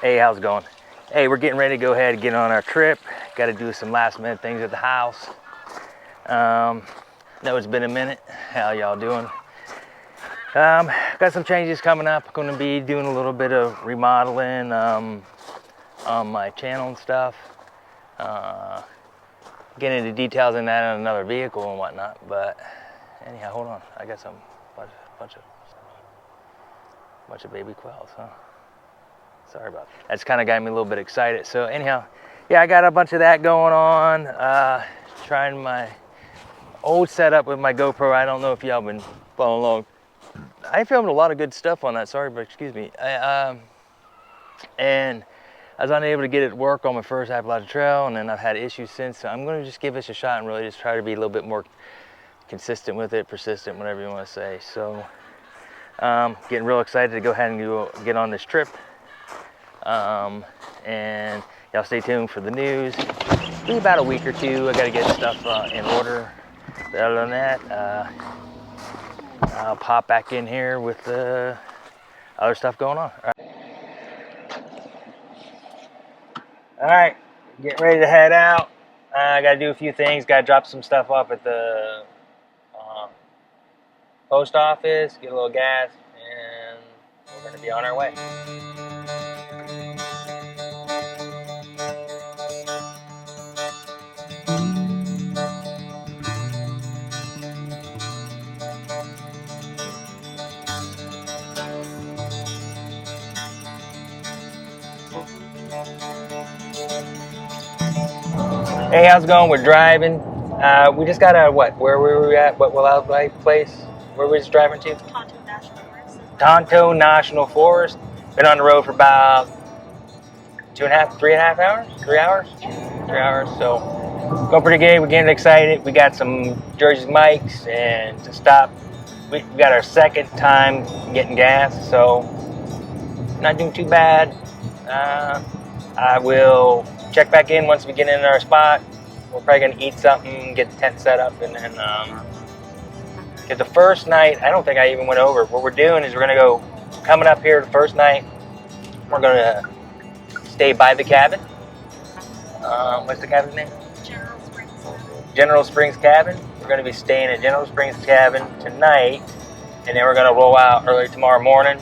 Hey, how's it going? Hey, we're getting ready to go ahead and get on our trip. Got to do some last minute things at the house. Know it's been a minute. How y'all doing? Got some changes coming up. Going to be doing a little bit of remodeling on my channel and stuff. Getting into details in that on another vehicle and whatnot. But anyhow, hold on. I got some bunch of baby quails, huh? Sorry about that. That's kind of got me a little bit excited. So anyhow, yeah, I got a bunch of that going on. Trying my old setup with my GoPro. I don't know if y'all been following along. I filmed a lot of good stuff on that. Sorry, but excuse me. And I was unable to get it to work on my first Appalachian Trail, and then I've had issues since. So I'm going to just give this a shot and really just try to be a little bit more consistent with it, persistent, whatever you want to say. So getting real excited to go ahead and get on this trip. And y'all stay tuned for the news. Be about a week or two. I got to get stuff in order. But other than that, I'll pop back in here with the other stuff going on. All right, getting ready to head out. I got to do a few things. Got to drop some stuff off at the post office, get a little gas, and we're going to be on our way. Hey, how's it going? We're driving. We just got out of what? Where were we at? What wildlife place? Where were we just driving to? Tonto National Forest. Tonto National Forest. Been on the road for about 2.5, 3.5 hours? 3 hours? 3 hours. So going pretty good. We're getting excited. We got some Jersey Mike's and to stop. We got our second time getting gas, so not doing too bad. I will check back in once we get in our spot. We're probably gonna eat something, get the tent set up, and then cause the first night, I don't think I even went over. What we're doing is we're gonna go, coming up here the first night, we're gonna stay by the cabin. What's the cabin's name? General Springs. General Springs Cabin. We're gonna be staying at General Springs Cabin tonight, and then we're gonna roll out early tomorrow morning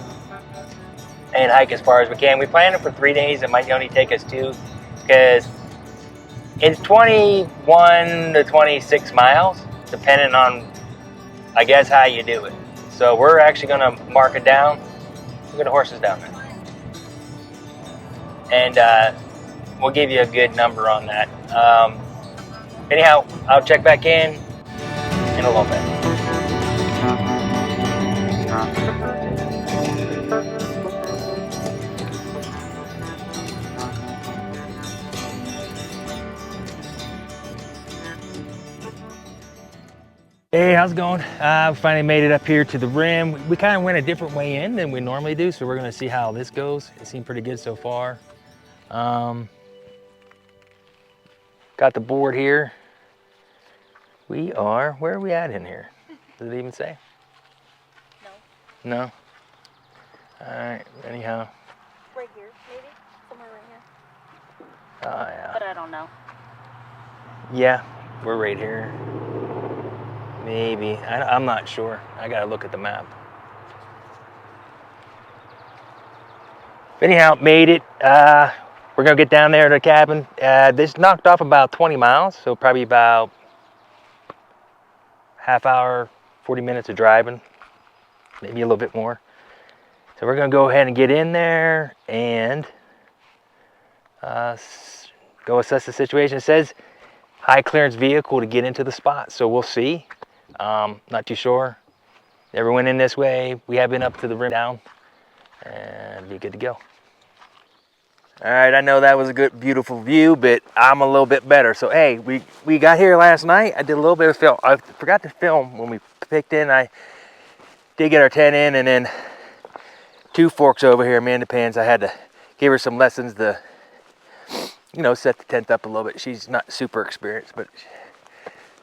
and hike as far as we can. We planned it for 3 days. It might only take us 2, because it's 21 to 26 miles, depending on, I guess, how you do it. So we're actually gonna mark it down. Look at the horses down there. And we'll give you a good number on that. Anyhow, I'll check back in a little bit. Hey, how's it going? We finally made it up here to the rim. We kind of went a different way in than we normally do, so we're gonna see how this goes. It seemed pretty good so far. Got the board here. Where are we at in here? Does it even say? No. No? All right, anyhow. Right here, maybe? Somewhere right here. Oh, yeah. But I don't know. Yeah, we're right here. Maybe. I'm not sure. I gotta look at the map. Anyhow, made it. We're gonna get down there to the cabin. This knocked off about 20 miles, so probably about half hour, 40 minutes of driving, maybe a little bit more. So we're gonna go ahead and get in there and go assess the situation. It says high clearance vehicle to get into the spot, so we'll see. Not too sure. Never went in this way. We have been up to the rim down, and be good to go. All right, I know that was a good, beautiful view, but I'm a little bit better. So hey, we got here last night. I did a little bit of film. I forgot to film when we picked in. I did get our tent in, and then Two Forks over here, Amanda Pans, I had to give her some lessons to, you know, set the tent up a little bit. She's not super experienced, but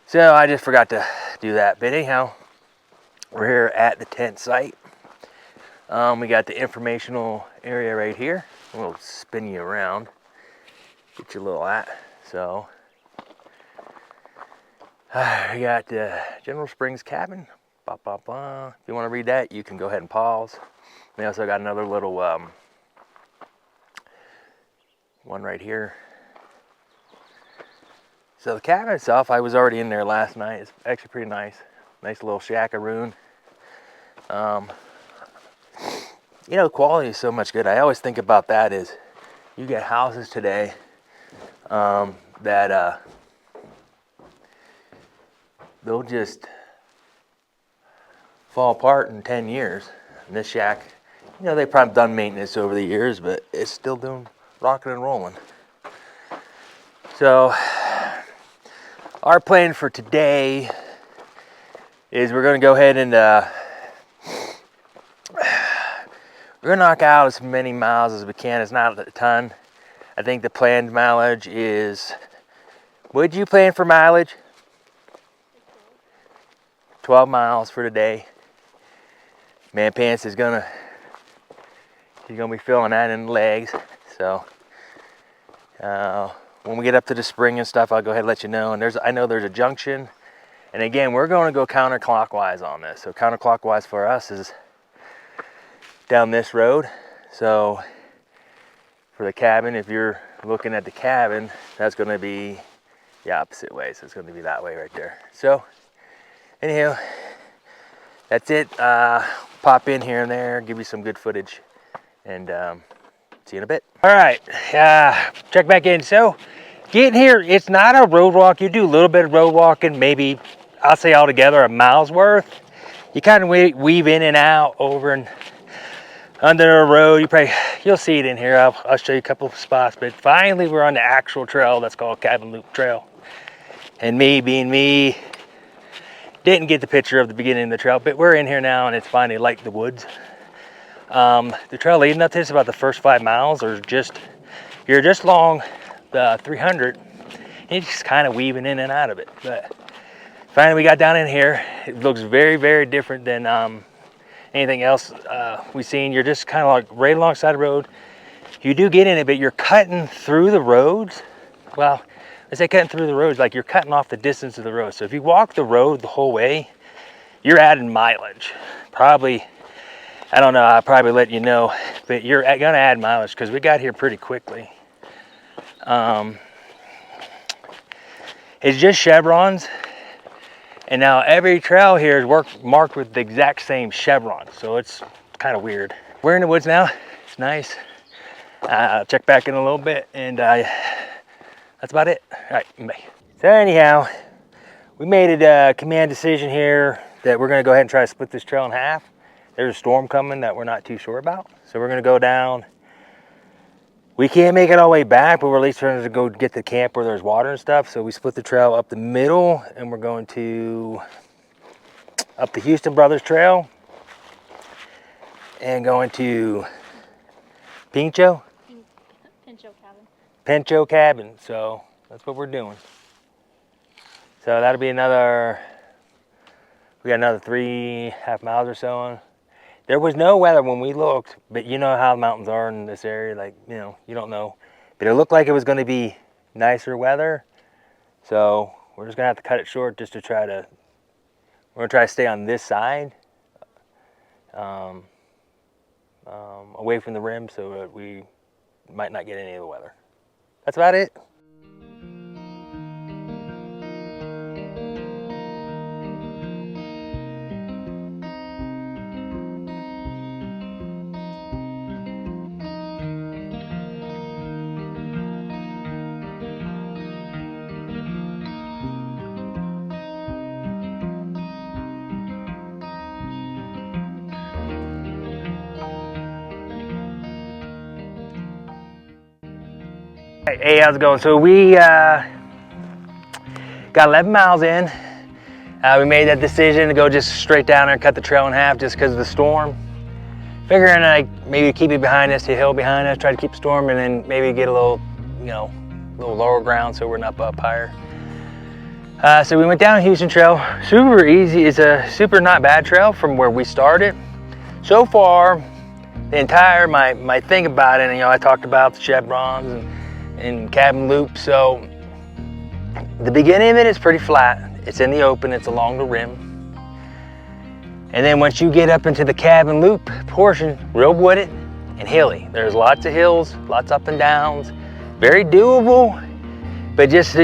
so I just forgot to do that. But anyhow, we're here at the tent site. We got the informational area right here. We'll spin you around, get you a little at. So, we got General Springs Cabin. Blah, blah, blah. If you want to read that, you can go ahead and pause. We also got another little one right here. So the cabin itself, I was already in there last night. It's actually pretty nice. Nice little shackaroon. You know, the quality is so much good. I always think about that is you get houses today that they'll just fall apart in 10 years. And this shack, you know, they've probably done maintenance over the years, but it's still doing rocking and rolling. So our plan for today is we're going to go ahead and we're going to knock out as many miles as we can. It's not a ton. I think the planned mileage is, what'd you plan for mileage? 12 miles for today. Man Pants is gonna, he's gonna be feeling that in the legs. So when we get up to the spring and stuff, I'll go ahead and let you know. And I know there's a junction. And again, we're going to go counterclockwise on this. So counterclockwise for us is down this road. So for the cabin, if you're looking at the cabin, that's going to be the opposite way. So it's going to be that way right there. So anyhow, that's it. Pop in here and there, give you some good footage, and see you in a bit. All right, check back in. So getting here, it's not a road walk. You do a little bit of road walking, maybe I'll say altogether a mile's worth. You kind of weave in and out over and under a road. You'll see it in here. I'll show you a couple of spots, but finally we're on the actual trail that's called Cabin Loop Trail. And me being me, didn't get the picture of the beginning of the trail, but we're in here now and it's finally like the woods. The trail leading up to this, about the first 5 miles, you're just along the 300, and you're just kind of weaving in and out of it. But finally we got down in here. It looks very, very different than anything else we've seen. You're just kind of like right alongside the road. You do get in it, but you're cutting through the roads. Well, I say cutting through the roads, like you're cutting off the distance of the road. So if you walk the road the whole way, you're adding mileage. Probably, I don't know, I'll probably let you know, but you're gonna add mileage because we got here pretty quickly. It's just chevrons. And now every trail here is marked with the exact same chevron. So it's kind of weird. We're in the woods now, it's nice. I'll check back in a little bit and that's about it. All right, bye. So anyhow, we made a command decision here that we're gonna go ahead and try to split this trail in half. There's a storm coming that we're not too sure about. So we're gonna go down. We can't make it all the way back, but we're at least trying to go get to camp where there's water and stuff. So we split the trail up the middle and we're going to up the Houston Brothers Trail and going to Pincho Cabin. Pincho Cabin. So that's what we're doing. So that'll be we got another 3.5 miles or so on. There was no weather when we looked, but you know how the mountains are in this area, like, you know, you don't know. But it looked like it was going to be nicer weather. So we're just going to have to cut it short just to we're going to try to stay on this side, away from the rim so that we might not get any of the weather. That's about it. Hey, how's it going? So we got 11 miles in. We made that decision to go just straight down there and cut the trail in half just because of the storm. Figuring like maybe keep it behind us, the hill behind us, try to keep the storm, and then maybe get a little, you know, a little lower ground so we're not up higher. So we went down Houston Trail. Super easy. It's a super not bad trail from where we started. So far, the entire, my thing about it, and, you know, I talked about the chevrons and cabin loop. So the beginning of it is pretty flat. It's in the open, it's along the rim. And then once you get up into the cabin loop portion, real wooded and hilly. There's lots of hills, lots up and downs, very doable. But just so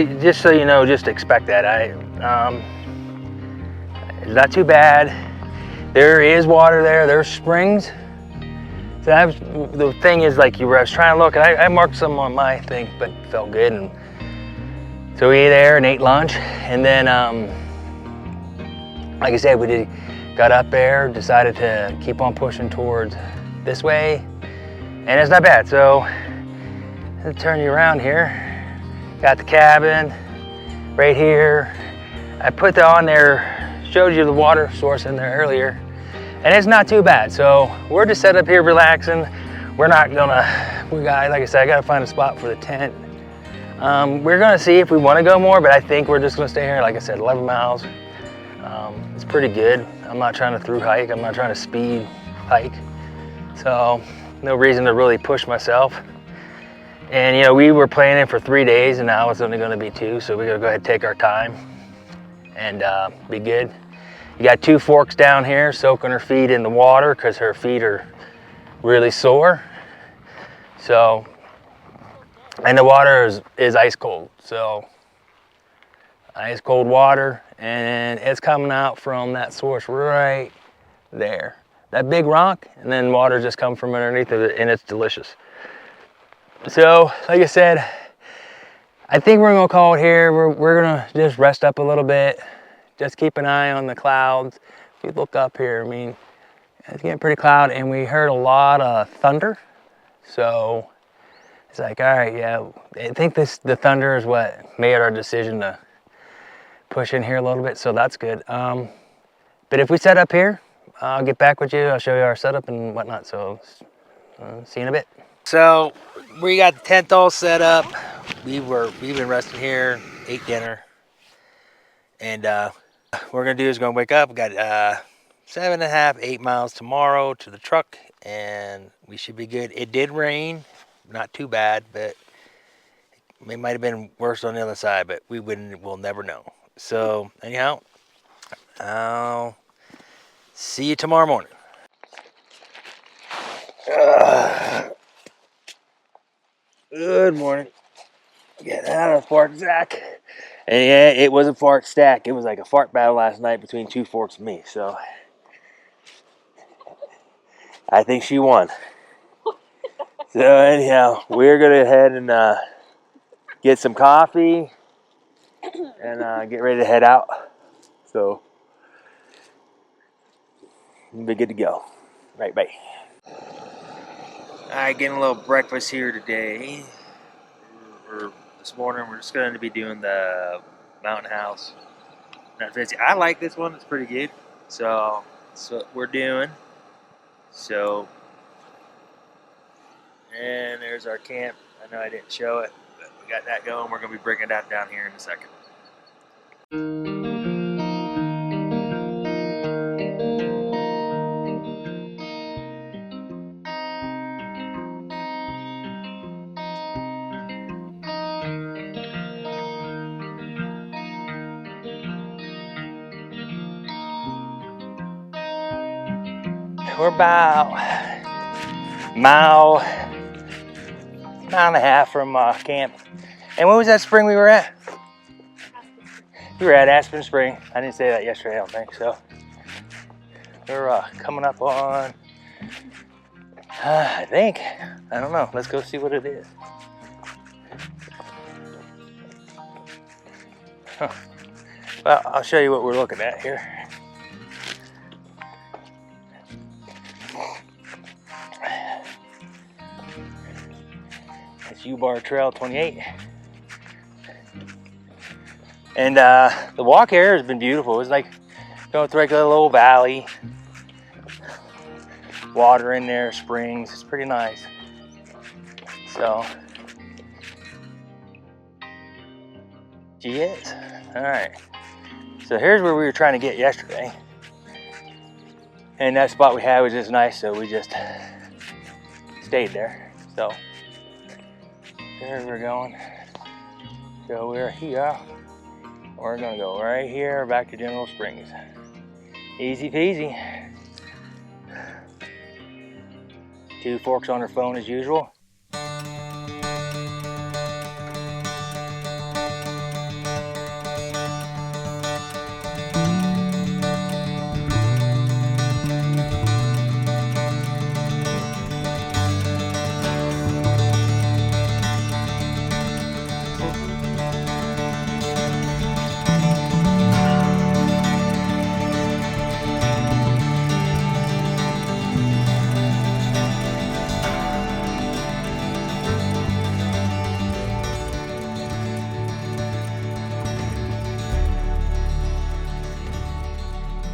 you know, just expect that. It's not too bad. There is water there. There's springs. So the thing is, like I was trying to look, and I marked some on my thing, but it felt good. And so we ate there and ate lunch, and then, like I said, got up there, decided to keep on pushing towards this way, and it's not bad. So I'll turn you around here. Got the cabin right here. I put that on there, showed you the water source in there earlier, and it's not too bad. So we're just set up here relaxing. We're not gonna, like I said, I gotta find a spot for the tent. We're gonna see if we wanna go more, but I think we're just gonna stay here. Like I said, 11 miles. It's pretty good. I'm not trying to through hike. I'm not trying to speed hike. So no reason to really push myself. And, you know, we were planning for 3 days, and now it's only gonna be 2. So we're gonna go ahead and take our time and be good. You got 2 forks down here soaking her feet in the water because her feet are really sore. So, and the water is ice cold. So ice cold water, and it's coming out from that source right there. That big rock, and then water just comes from underneath of it, and it's delicious. So, like I said, I think we're gonna call it here. We're gonna just rest up a little bit. Just keep an eye on the clouds. If you look up here, I mean, it's getting pretty cloudy, and we heard a lot of thunder. So it's like, all right, yeah, I think the thunder is what made our decision to push in here a little bit. So that's good. But if we set up here, I'll get back with you. I'll show you our setup and whatnot. So see you in a bit. So we got the tent all set up. We've been resting here, ate dinner, and what we're gonna do is gonna wake up. We got 7.5, 8 miles tomorrow to the truck, and we should be good. It did rain, not too bad, but it might have been worse on the other side, but we'll never know. So anyhow, I'll see you tomorrow morning. Good morning. Getting out of the fart sack. And yeah, it was a fart stack. It was like a fart battle last night between 2 forks and me. So I think she won. So anyhow, we're gonna head and get some coffee and get ready to head out. So we'll be good to go. Right, bye. Alright, getting a little breakfast here today. This morning we're just going to be doing the mountain house. Not fancy. I like this one. It's pretty good. So that's what we're doing. So, and there's our camp. I know I didn't show it, but we got that going. We're going to be bringing that down here in a second. We're about mile and a half from camp. And what was that spring we were at? We were at Aspen Spring. I didn't say that yesterday, I don't think so. We're coming up on, I don't know. Let's go see what it is. Huh. Well, I'll show you what we're looking at here. It's U-Bar Trail 28. And the walk here has been beautiful. It's like going through like a little valley. Water in there, springs. It's pretty nice. So, she is. All right. So here's where we were trying to get yesterday. And that spot we had was just nice, so we just stayed there. So there we're going. So we're here. We're gonna go right here back to General Springs. Easy peasy. 2 forks on her phone as usual.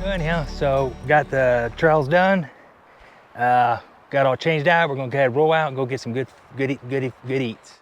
Anyhow, so got the trails done. Got all changed out. We're gonna go ahead and roll out and go get some good eats.